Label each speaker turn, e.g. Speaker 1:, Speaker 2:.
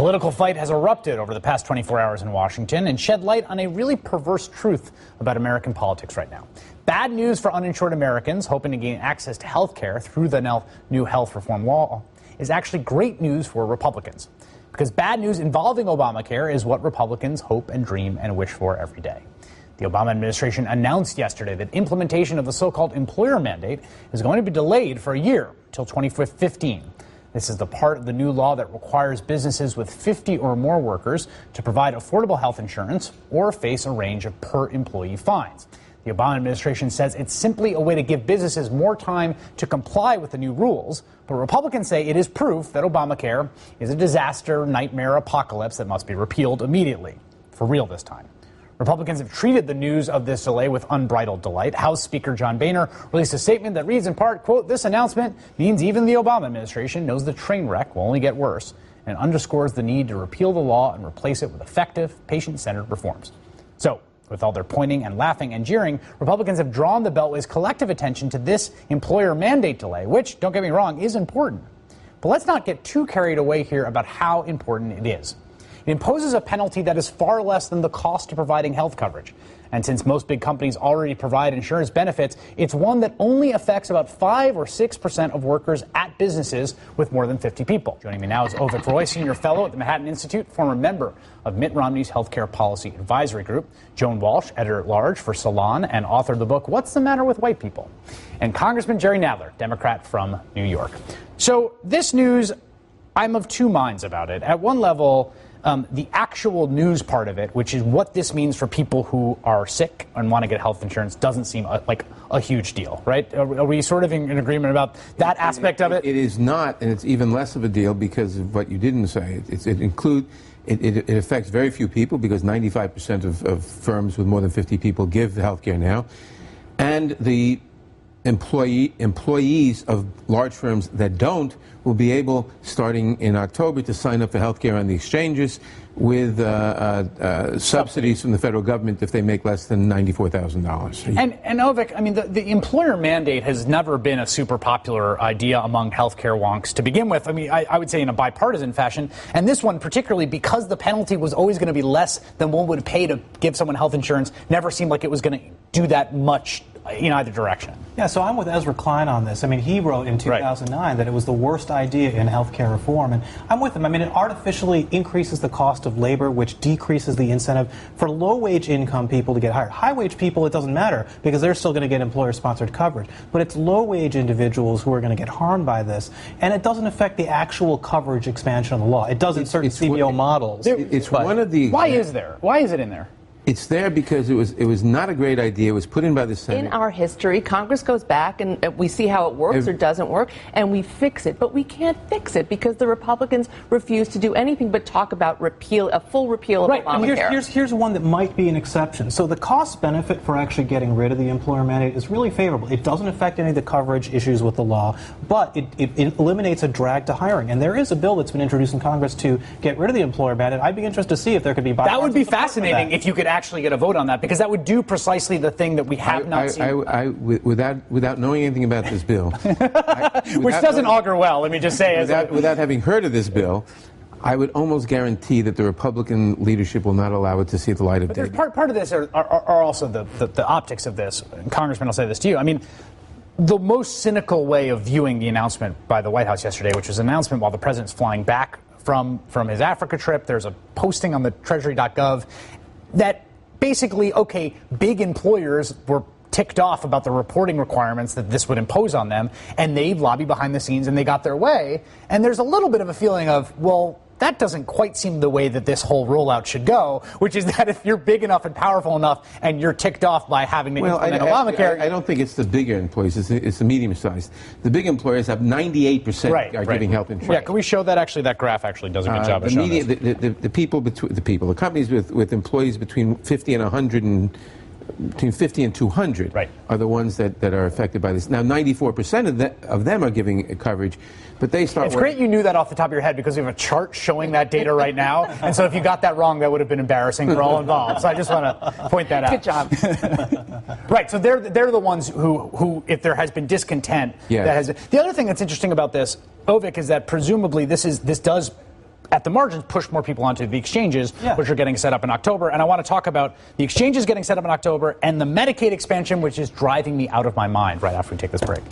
Speaker 1: political fight has erupted over the past 24 hours in Washington and shed light on a really perverse truth about American politics right now. Bad news for uninsured Americans hoping to gain access to health care through the new health reform law is actually great news for Republicans. Because bad news involving Obamacare is what Republicans hope and dream and wish for every day. The Obama administration announced yesterday that implementation of the so-called employer mandate is going to be delayed for a year, till 2015. This is the part of the new law that requires businesses with 50 or more workers to provide affordable health insurance or face a range of per-employee fines. The Obama administration says it's simply a way to give businesses more time to comply with the new rules, but Republicans say it is proof that Obamacare is a disaster, nightmare, apocalypse that must be repealed immediately. For real this time. Republicans have treated the news of this delay with unbridled delight. House Speaker John Boehner released a statement that reads in part, quote, "This announcement means even the Obama administration knows the train wreck will only get worse and underscores the need to repeal the law and replace it with effective, patient-centered reforms." So, with all their pointing and laughing and jeering, Republicans have drawn the Beltway's collective attention to this employer mandate delay, which, don't get me wrong, is important. But let's not get too carried away here about how important it is. It imposes a penalty that is far less than the cost of providing health coverage. And since most big companies already provide insurance benefits, it's one that only affects about 5 or 6% of workers at businesses with more than 50 people. Joining me now is Avik Roy, Senior Fellow at the Manhattan Institute, former member of Mitt Romney's Healthcare Policy Advisory Group, Joan Walsh, Editor-at-Large for Salon and author of the book, What's the Matter with White People? And Congressman Jerry Nadler, Democrat from New York. So this news, I'm of two minds about it. At one level, the actual news part of it, which is what this means for people who are sick and want to get health insurance, doesn't seem like a huge deal, right? Are we sort of in agreement about that aspect of it?
Speaker 2: It is not, and it's even less of a deal because of what you didn't say. It affects very few people because 95% of firms with more than 50 people give health care now. And the employees of large firms that don't will be able, starting in October, to sign up for health care on the exchanges with subsidies from the federal government if they make less than $94,000.
Speaker 1: And Avik, I mean, the employer mandate has never been a super popular idea among healthcare wonks to begin with. I mean, I would say in a bipartisan fashion. And this one particularly, because the penalty was always going to be less than one would pay to give someone health insurance, never seemed like it was going to do that much in either direction.
Speaker 3: Yeah, so I'm with Ezra Klein on this. I mean, he wrote in 2009 that it was the worst idea in healthcare reform, and I'm with him. I mean, it artificially increases the cost of labor, which decreases the incentive for low-wage income people to get hired. High-wage people, it doesn't matter because they're still going to get employer-sponsored coverage, but it's low-wage individuals who are going to get harmed by this, and it doesn't affect the actual coverage expansion of the law. It does in certain CBO models.
Speaker 2: It's one of the.
Speaker 1: Why is it in there?
Speaker 2: It's there because it was not a great idea. It was put in by the Senate.
Speaker 4: In our history, Congress goes back and we see how it works or doesn't work, and we fix it. But we can't fix it because the Republicans refuse to do anything but talk about a full repeal of Obamacare.
Speaker 3: And here's one that might be an exception. So the cost benefit for actually getting rid of the employer mandate is really favorable. It doesn't affect any of the coverage issues with the law, but it eliminates a drag to hiring. And there is a bill that's been introduced in Congress to get rid of the employer mandate. I'd be interested to see if there could be bipartisan
Speaker 1: That would be
Speaker 3: support for
Speaker 1: fascinating
Speaker 3: that.
Speaker 1: if you could actually get a vote on that, because that would do precisely the thing that we have not seen.
Speaker 2: Without knowing anything about this bill,
Speaker 1: which doesn't augur well, let me just say.
Speaker 2: Without having heard of this bill, I would almost guarantee that the Republican leadership will not allow it to see the light of day.
Speaker 1: Part of this are also the optics of this. Congressman, I'll say this to you. I mean, the most cynical way of viewing the announcement by the White House yesterday, which was an announcement while the president's flying back from his Africa trip. There's a posting on the treasury.gov that basically, okay, big employers were ticked off about the reporting requirements that this would impose on them, and they lobbied behind the scenes and they got their way. And there's a little bit of a feeling of, well, that doesn't quite seem the way that this whole rollout should go, which is that if you're big enough and powerful enough and you're ticked off by having to implement Obamacare.
Speaker 2: I don't think it's the bigger employers, it's the medium-sized. The big employers have 98% are giving health insurance.
Speaker 1: Yeah, can we show that actually? That graph actually does a good job of showing this.
Speaker 2: The companies with employees between 50 and 100 and between 50 and 200 are the ones that are affected by this. Now, 94% of them are giving coverage, but they start.
Speaker 1: It's great you knew that off the top of your head because we have a chart showing that data right now. And so if you got that wrong, that would have been embarrassing for all involved. So I just want to point that out.
Speaker 4: Good job.
Speaker 1: Right. So they're the ones who, if there has been discontent, that has. The other thing that's interesting about this, Avik, is that presumably this does at the margins, push more people onto the exchanges, which are getting set up in October. And I want to talk about the exchanges getting set up in October and the Medicaid expansion, which is driving me out of my mind right after we take this break.